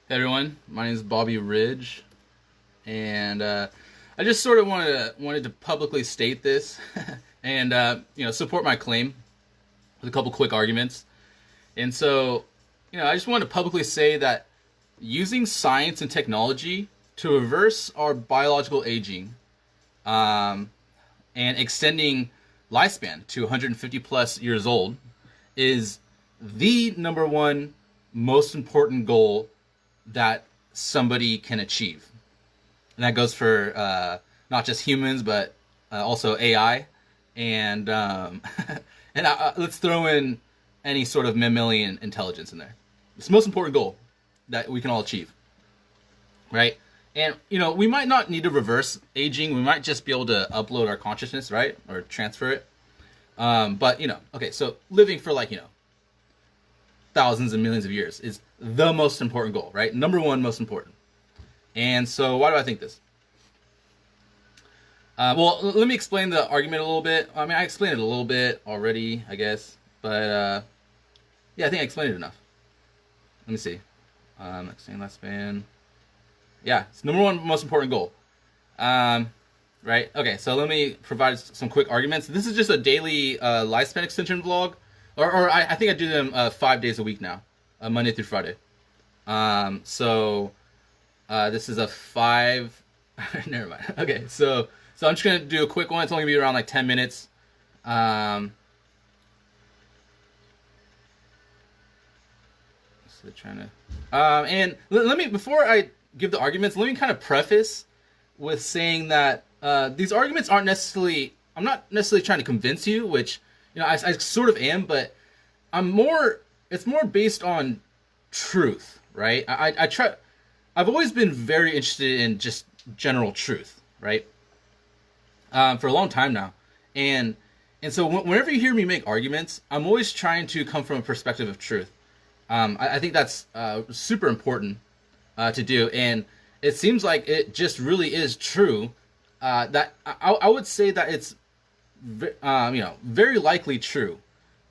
Hey everyone, my name is Bobby Ridge, and I just sort of wanted to publicly state this, and support my claim with a couple quick arguments. And so, I just want to publicly say that using science and technology to reverse our biological aging, and extending lifespan to 150 plus years old is the number one most important goal that somebody can achieve. And that goes for not just humans, but also AI. And let's throw in any sort of mammalian intelligence in there. It's the most important goal that we can all achieve, right? And, we might not need to reverse aging. We might just be able to upload our consciousness, right? Or transfer it. But, okay, so living for thousands and millions of years is the most important goal, right? Number one most important. And so why do I think this? Well, let me explain the argument a little bit. I mean, I explained it a little bit already, I guess. But, yeah, I think I explained it enough. Let me see. Extending lifespan. Yeah, it's number one most important goal. Right? Okay, so let me provide some quick arguments. This is just a daily lifespan extension vlog. Or I think I do them 5 days a week now, Monday through Friday. This is a 5. Never mind. Okay, so I'm just gonna do a quick one. It's only gonna be around 10 minutes. And let me, before I give the arguments, let me kind of preface with saying that these arguments aren't necessarily. I'm not necessarily trying to convince you, which. I sort of am, but it's more based on truth, right? I've always been very interested in just general truth, right? For a long time now. And so whenever you hear me make arguments, I'm always trying to come from a perspective of truth. I think that's super important to do. And it seems like it just really is true that I would say that it's very likely true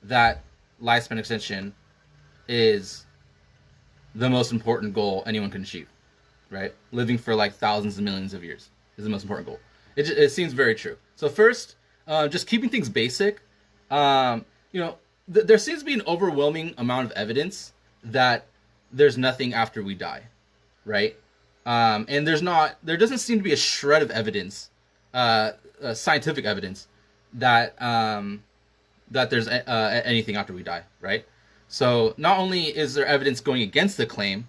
that lifespan extension is the most important goal anyone can achieve, right? Living for thousands and millions of years is the most important goal. It seems very true. So first, just keeping things basic, there seems to be an overwhelming amount of evidence that there's nothing after we die, right? And there doesn't seem to be a shred of evidence, scientific evidence, that there's anything after we die, right? So not only is there evidence going against the claim,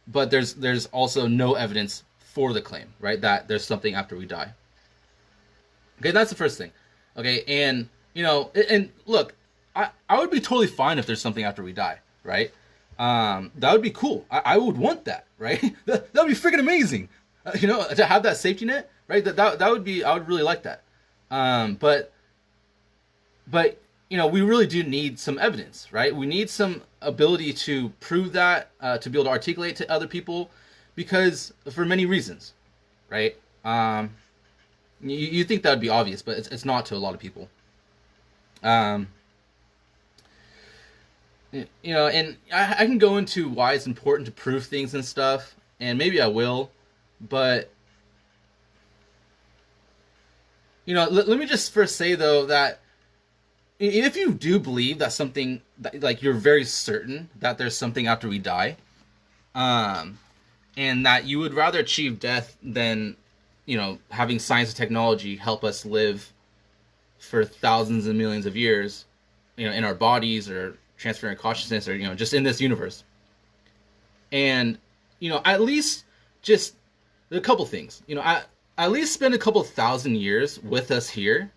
but there's also no evidence for the claim, right? That there's something after we die. Okay, that's the first thing. Okay, and and look, I would be totally fine if there's something after we die, right? That would be cool. I would want that, right? that would be freaking amazing. To have that safety net, right? That would be. I would really like that. But we really do need some evidence, right? We need some ability to prove that, to be able to articulate to other people, because for many reasons, right? You think that would be obvious, but it's not to a lot of people. And I can go into why it's important to prove things and stuff, and maybe I will, but let me just first say though that if you do believe that something, you're very certain that there's something after we die, and that you would rather achieve death than, having science and technology help us live for thousands and millions of years, in our bodies or transferring consciousness or, just in this universe. And, at least just a couple things, at least spend a couple thousand years with us here,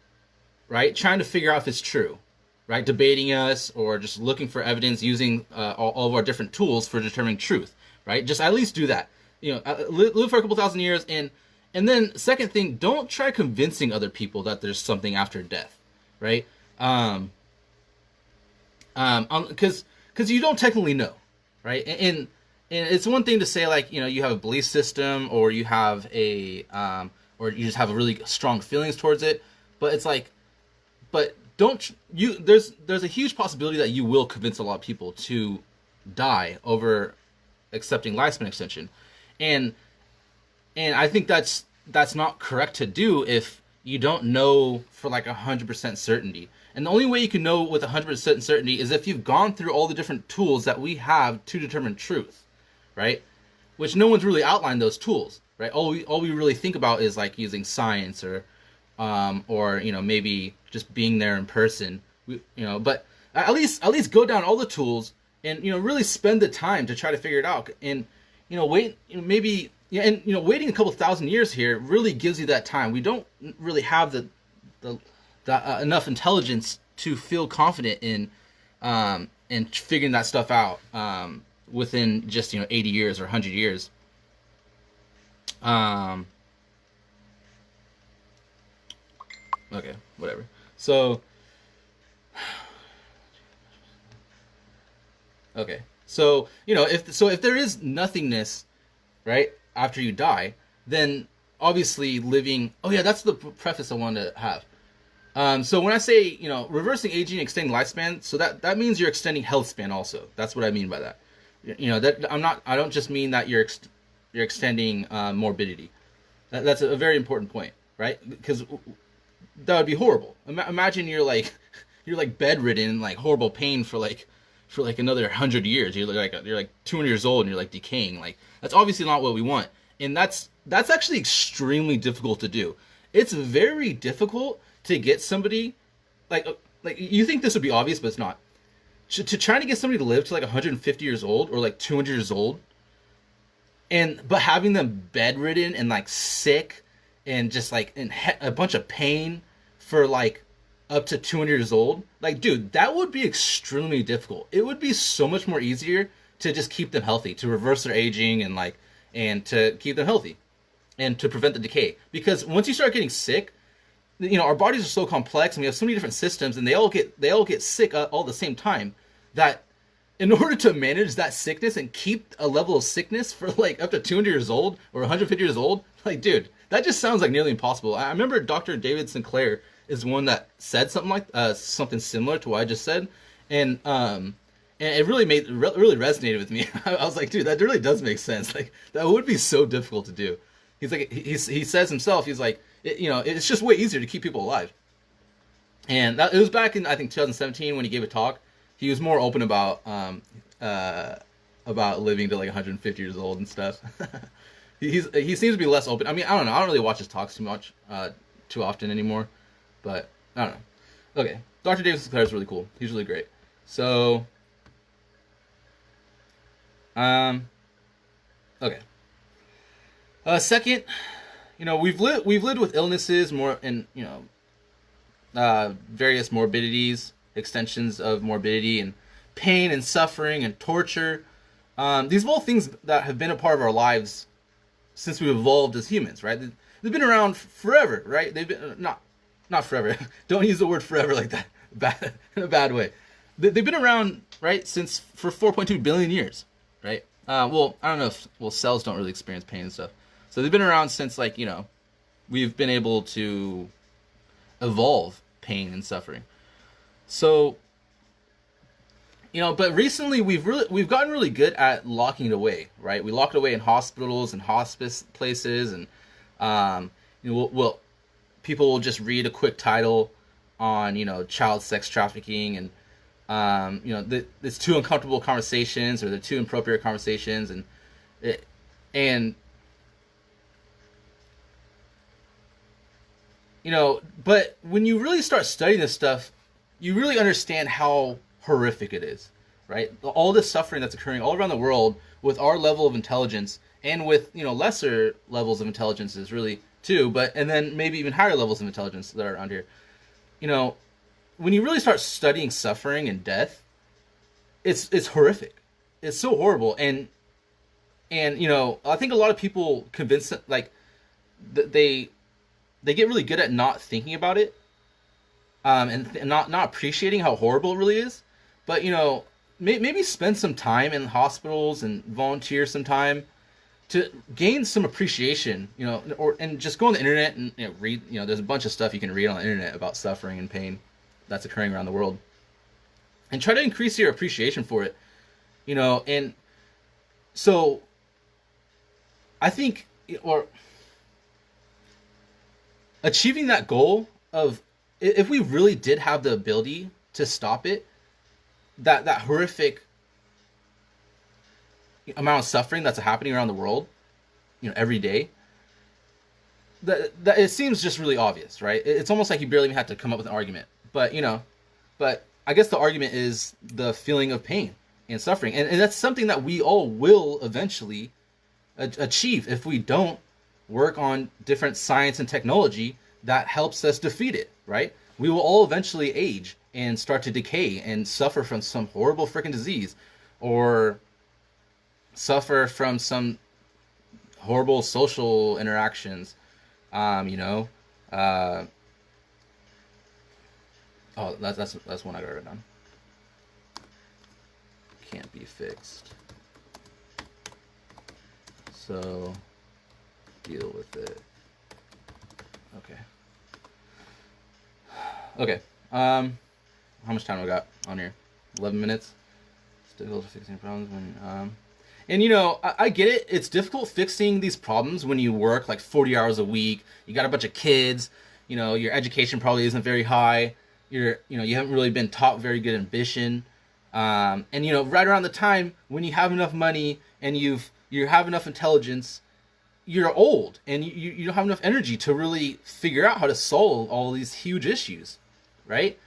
right? Trying to figure out if it's true, right? Debating us or just looking for evidence using all of our different tools for determining truth, right? Just at least do that. Live for a couple thousand years. And then second thing, don't try convincing other people that there's something after death, right? Because you don't technically know, right? And it's one thing to say you have a belief system or you have or you just have a really strong feelings towards it, but it's but there's a huge possibility that you will convince a lot of people to die over accepting lifespan extension, and I think that's not correct to do if you don't know for like 100% certainty. And the only way you can know with 100% certainty is if you've gone through all the different tools that we have to determine truth, right? Which no one's really outlined those tools, right? All we really think about is like using science or maybe just being there in person, But at least go down all the tools and really spend the time to try to figure it out. And wait, maybe. Yeah, and waiting a couple thousand years here really gives you that time. We don't really have the enough intelligence to feel confident in figuring that stuff out within just 80 years or 100 years. Okay, whatever. So okay, so if there is nothingness, right, after you die, then obviously living. Oh yeah, that's the preface I wanted to have. So when I say reversing aging, extending lifespan, so that means you're extending health span also. That's what I mean by that. That I don't just mean that you're extending morbidity. That's a very important point, right? Because that would be horrible. Imagine you're like bedridden, like horrible pain for another 100 years. You're like 200 years old and you're like decaying. Like that's obviously not what we want, and that's actually extremely difficult to do. It's very difficult to get somebody like you think this would be obvious, but it's not. To try to get somebody to live to like 150 years old or like 200 years old, but having them bedridden and like sick and just like in a bunch of pain for like up to 200 years old, like dude, that would be extremely difficult. It would be so much more easier to just keep them healthy, to reverse their aging and to keep them healthy and to prevent the decay. Because once you start getting sick, our bodies are so complex and we have so many different systems and they all get sick all at the same time, that in order to manage that sickness and keep a level of sickness for like up to 200 years old or 150 years old, like dude, that just sounds like nearly impossible. I remember Dr. David Sinclair is one that said something similar to what I just said, and it really resonated with me. I was like, dude, that really does make sense. Like that would be so difficult to do. He's like, he says himself, he's like, it's just way easier to keep people alive. And it was back in I think 2017 when he gave a talk. He was more open about living to like 150 years old and stuff. He seems to be less open. I mean, I don't know. I don't really watch his talks too often anymore. But I don't know. Okay, Dr. David Sinclair is really cool. He's really great. So, okay. Second, we've lived with illnesses more and various morbidities, extensions of morbidity and pain and suffering and torture. These are all things that have been a part of our lives since we evolved as humans, right? They've been around forever, right? They've been not forever. Don't use the word forever like that, in a bad way. They've been around, right, for 4.2 billion years, right? Well, I don't know if cells don't really experience pain and stuff. So they've been around since we've been able to evolve pain and suffering. So, but recently we've gotten really good at locking it away, right? We lock it away in hospitals and hospice places, and people will just read a quick title on child sex trafficking and it's too uncomfortable conversations or the too inappropriate conversations, but when you really start studying this stuff, you really understand how horrific it is, right? All this suffering that's occurring all around the world with our level of intelligence and with lesser levels of intelligence is really too, and then maybe even higher levels of intelligence that are around here. When you really start studying suffering and death, it's horrific. It's so horrible, and I think a lot of people convince that they get really good at not thinking about it, and not appreciating how horrible it really is. But maybe spend some time in hospitals and volunteer some time to gain some appreciation, and just go on the internet and read. There's a bunch of stuff you can read on the internet about suffering and pain that's occurring around the world, and try to increase your appreciation for it. And So I think, or achieving that goal of, if we really did have the ability to stop it, that horrific amount of suffering that's happening around the world, every day, that it seems just really obvious, right? It's almost like you barely even had to come up with an argument. But I guess the argument is the feeling of pain and suffering, and that's something that we all will eventually achieve if we don't work on different science and technology that helps us defeat it, right? We will all eventually age and start to decay and suffer from some horrible freaking disease, or suffer from some horrible social interactions. Oh, that's one I got written down. Can't be fixed. So deal with it. Okay. Okay. How much time do I got on here? 11 minutes. It's difficult fixing problems when and I get it. It's difficult fixing these problems when you work like 40 hours a week. You got a bunch of kids. Your education probably isn't very high. You haven't really been taught very good ambition. And right around the time when you have enough money and you have enough intelligence, you're old and you don't have enough energy to really figure out how to solve all these huge issues, right?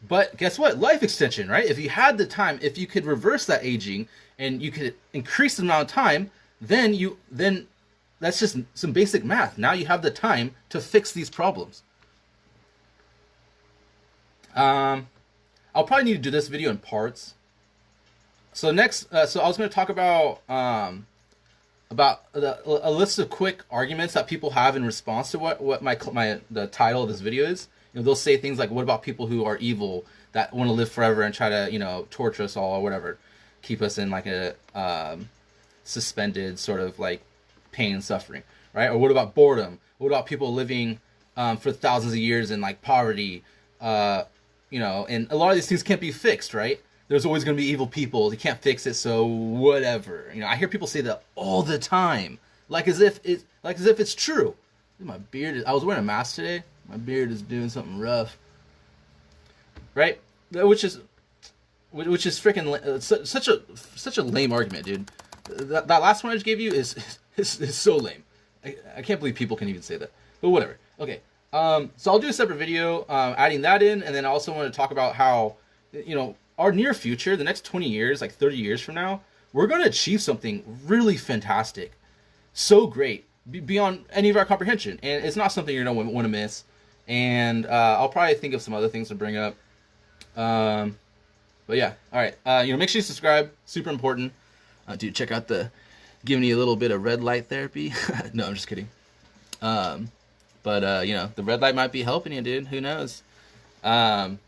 But guess what? Life extension, right? If you had the time, if you could reverse that aging and you could increase the amount of time, then that's just some basic math. Now you have the time to fix these problems. I'll probably need to do this video in parts. So next, so I was going to talk about a list of quick arguments that people have in response to what the title of this video is. They'll say things like, what about people who are evil that want to live forever and try to, torture us all or whatever, keep us in like a suspended sort of like pain and suffering, right? Or what about boredom? What about people living for thousands of years in like poverty? And a lot of these things can't be fixed, right? There's always going to be evil people. They can't fix it, so whatever. I hear people say that all the time, like as if it's true. My beard I was wearing a mask today. My beard is doing something rough, right? Which is freaking such a lame argument, dude. That last one I just gave you is so lame. I can't believe people can even say that. But whatever. Okay. So I'll do a separate video adding that in, and then I also want to talk about how our near future, the next 20 years, like 30 years from now, we're going to achieve something really fantastic, so great, beyond any of our comprehension, and it's not something you're going to want to miss. And I'll probably think of some other things to bring up. But yeah, all right. Make sure you subscribe. Super important. Dude, check out giving you a little bit of red light therapy. No, I'm just kidding. But the red light might be helping you, dude. Who knows? And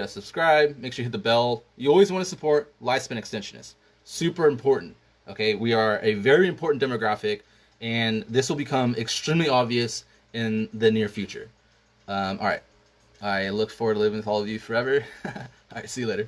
subscribe. Make sure you hit the bell. You always want to support Lifespan Extensionists. Super important. Okay, we are a very important demographic, and this will become extremely obvious in the near future. All right. I look forward to living with all of you forever. All right, see you later.